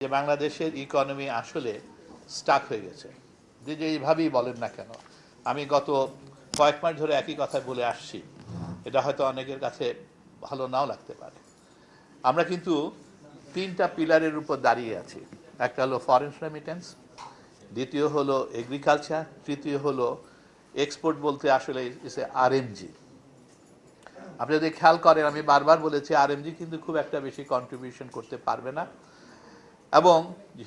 যে বাংলাদেশের ইকোনমি আসলে স্টাক হয়ে গেছে, যে এইভাবেই বলেন না কেন। আমি গত কয়েক মাস ধরে একই কথা বলে আসছি, এটা হয়তো অনেকের কাছে ভালো নাও লাগতে পারে। আমরা কিন্তু তিনটা পিলারের উপর দাঁড়িয়ে আছি। একটা হলো ফরেন রেমিটেন্স, দ্বিতীয় হলো এগ্রিকালচার, তৃতীয় হলো এক্সপোর্ট বলতে আসলে ইসে আরএমজি। আপনি যদি খেয়াল করেন, আমি বারবার বলেছি আরএমজি কিন্তু খুব একটা বেশি কন্ট্রিবিউশন করতে পারবে না, এবং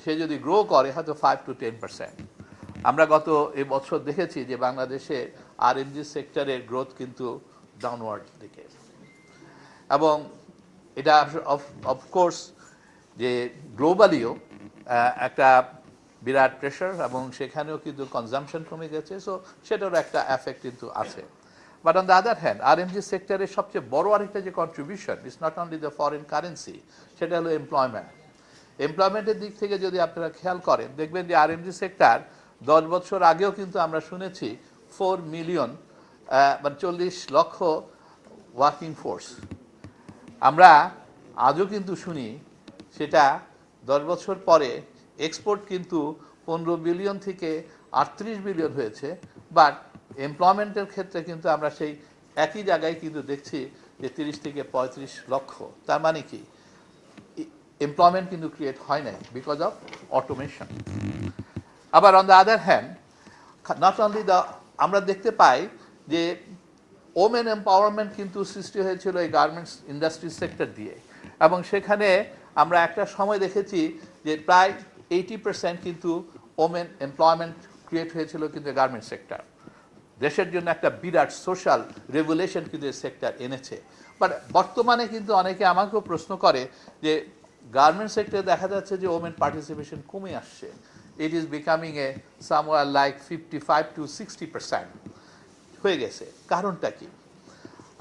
সে যদি গ্রো করে হয়তো 5 to 10%। আমরা গত এই বছর দেখেছি যে বাংলাদেশে আরএমজি সেক্টরের গ্রোথ কিন্তু ডাউনওয়ার্ড দিকে, এবং এটা অফকোর্স যে গ্লোবালিও একটা বিরাট প্রেশার, এবং সেখানেও কিন্তু কনজামশন কমে গেছে, সো সেটারও একটা এফেক্ট কিন্তু আছে। But on the other hand RMG সেক্টরের সবচেয়ে বড় আরেকটা যে contribution is not only the foreign currency, সেটা হলো এমপ্লয়মেন্ট। এমপ্লয়মেন্টের দিক থেকে যদি আপনারা খেয়াল করেন, দেখবেন যে আরএমজি সেক্টর 10 বছর আগেও কিন্তু আমরা শুনেছি 4 মিলিয়ন, মানে 40 লক্ষ ওয়ার্কিং ফোর্স। আমরা আজও কিন্তু শুনি সেটা 10 বছর পরে এক্সপোর্ট কিন্তু 15 বিলিয়ন থেকে 38 বিলিয়ন হয়েছে, বাট এমপ্লয়মেন্টের ক্ষেত্রে কিন্তু আমরা সেই একই জায়গায় কিন্তু দেখছি যে 30 থেকে 35 লক্ষ। তার মানে কি এমপ্লয়মেন্ট কিন্তু ক্রিয়েট হয় নাই বিকজ অফ অটোমেশন। আবার on the other hand not only the, আমরা দেখতে পাই যে ওমেন এম্পাওয়ারমেন্ট কিন্তু সৃষ্টি হয়েছিল এই গার্মেন্টস ইন্ডাস্ট্রি সেক্টর দিয়ে, এবং সেখানে আমরা একটা সময় দেখেছি যে প্রায় 80% কিন্তু ওমেন এমপ্লয়মেন্ট ক্রিয়েট হয়েছিল কিন্তু গার্মেন্টস সেক্টর। দেশের জন্য একটা বিরাট সোশ্যাল রেগুলেশন কিন্তু এই সেক্টর এনেছে। বাট বর্তমানে কিন্তু অনেকে আমাকেও প্রশ্ন করে যে গার্মেন্টস সেক্টরে দেখা যাচ্ছে যে ওমেন পার্টিসিপেশন কমে আসছে, it is becoming A somewhere like 55 to 60% হয়ে গেছে। কারণটা কি?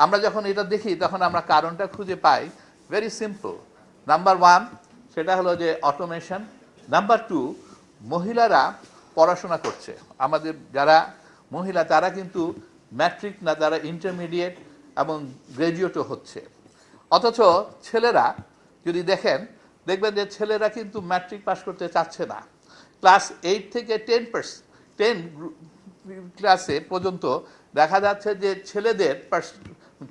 আমরা যখন এটা দেখি তখন আমরা কারণটা খুঁজে পাই ভেরি সিম্পল। নাম্বার 1 সেটা হলো যে অটোমেশন। নাম্বার 2, মহিলারা পড়াশোনা করছে। আমাদের যারা মহিলা তারা কিন্তু ম্যাট্রিক না, তারা ইন্টারমিডিয়েট এবং গ্র্যাজুয়েটও হচ্ছে। অথচ ছেলেরা যদি দেখবেন যে ছেলেরা কিন্তু ম্যাট্রিক পাস করতে চাচ্ছে না। ক্লাস 8 থেকে 10 ক্লাসে পর্যন্ত দেখা যাচ্ছে যে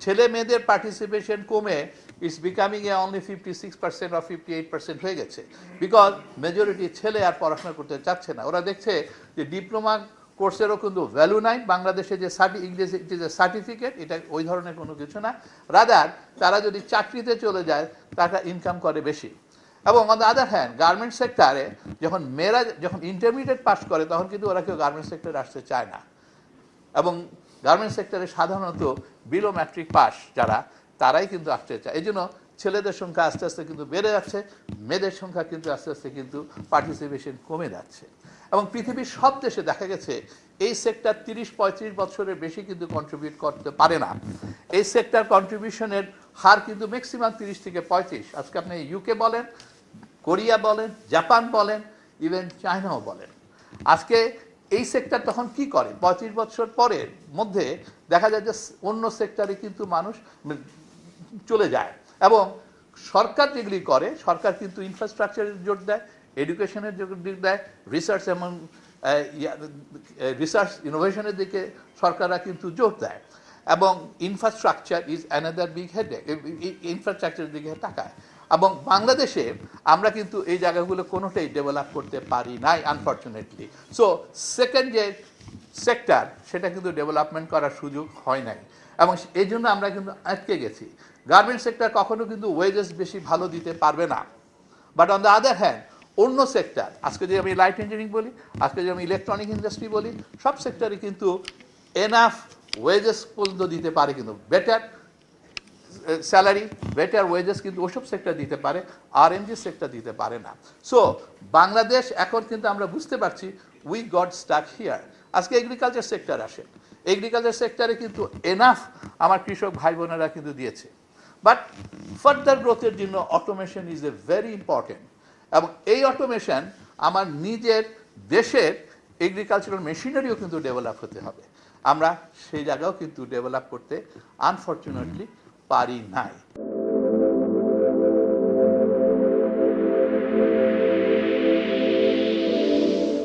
ছেলে মেয়েদের পার্টিসিপেশন কমে it's becoming A only 56% or 58% হয়ে গেছে, বিকজ মেজরিটি ছেলে আর পড়াশোনা করতে চাচ্ছে না। ওরা দেখছে যে ডিপ্লোমা কোর্সেরও কিন্তু ভ্যালু নাই বাংলাদেশে, যে ইংরেজি ইট ইজ এ সার্টিফিকেট, এটা ওই ধরনের কোনো কিছু না। রাদার তারা যদি চাকরিতে চলে যায় তারা ইনকাম করে বেশি। এবং on the other hand garments সেক্টরে যখন মেয়েরা যখন ইন্টারমিডিয়েট পাস করে তখন কিন্তু ওরা কেউ গার্মেন্টস সেক্টরে আসতে চায় না, এবং গার্মেন্টস সেক্টরে সাধারণত বিলো ম্যাট্রিক পাস যারা তারাই কিন্তু আসতে চায়। এই জন্য ছেলেদের সংখ্যা আস্তে আস্তে কিন্তু বেড়ে যাচ্ছে, মেয়েদের সংখ্যা কিন্তু আস্তে আস্তে কিন্তু পার্টিসিপেশন কমে যাচ্ছে। এবং পৃথিবীর সব দেশে দেখা গেছে এই সেক্টর 30-35 বছরের বেশি কিন্তু কন্ট্রিবিউট করতে পারে না। এই সেক্টর কন্ট্রিবিউশনের হার কিন্তু ম্যাক্সিমাম 30 থেকে 35। আজকে আপনি ইউকে বলেন, কোরিয়া বলেন, জাপান বলেন, ইভেন চায়নাও বলেন, আজকে এই সেক্টর তখন কি করে 35 বছর পরের মধ্যে দেখা যায় যে অন্য সেক্টরে কিন্তু মানুষ চলে যায়। এবং সরকার যেগুলি করে, সরকার কিন্তু ইনফ্রাস্ট্রাকচারের জোর দেয়, এডুকেশনের জোর দেয়, রিসার্চ এবং রিসার্চ ইনোভেশনের দিকে সরকাররা কিন্তু জোর দেয়, এবং infrastructure is another big headache, ইনফ্রাস্ট্রাকচারের দিকে তাকায়। এবং বাংলাদেশে আমরা কিন্তু এই জায়গাগুলো কোনোটাই ডেভেলপ করতে পারি নাই আনফর্চুনেটলি। সো সেকেন্ড যে সেক্টর সেটা কিন্তু ডেভেলপমেন্ট করার সুযোগ হয় নাই, এবং এই জন্য আমরা কিন্তু আটকে গেছি। গার্মেন্টস সেক্টর কখনো কিন্তু ওয়েজেস বেশি ভালো দিতে পারবে না, but on the other hand অন্য সেক্টর, আজকে যে আমি লাইট ইঞ্জিনিয়ারিং বলি, আজকে যে আমি ইলেকট্রনিক ইন্ডাস্ট্রি বলি, সব সেক্টরে কিন্তু এনাফ ওয়েজেস পর্যন্ত দিতে পারে, কিন্তু বেটার স্যালারি, বেটার ওয়েজেস কিন্তু ওসব সেক্টর দিতে পারে, আরএমজি সেক্টর দিতে পারে না। সো বাংলাদেশ এখন কিন্তু আমরা বুঝতে পারছি উই গট স্টাক হিয়ার। আজকে এগ্রিকালচার সেক্টর আসে, এগ্রিকালচার সেক্টরে কিন্তু এনাফ আমার কৃষক ভাই বোনেরা কিন্তু দিয়েছে, বাট ফার্দার গ্রোথের জন্য automation is a very important. এবং এই অটোমেশন আমার নিজের দেশের এগ্রিকালচারাল মেশিনারিও কিন্তু ডেভেলপ হতে হবে। আমরা সেই জায়গাও কিন্তু ডেভেলপ করতে আনফর্চুনেটলি পারি নাই।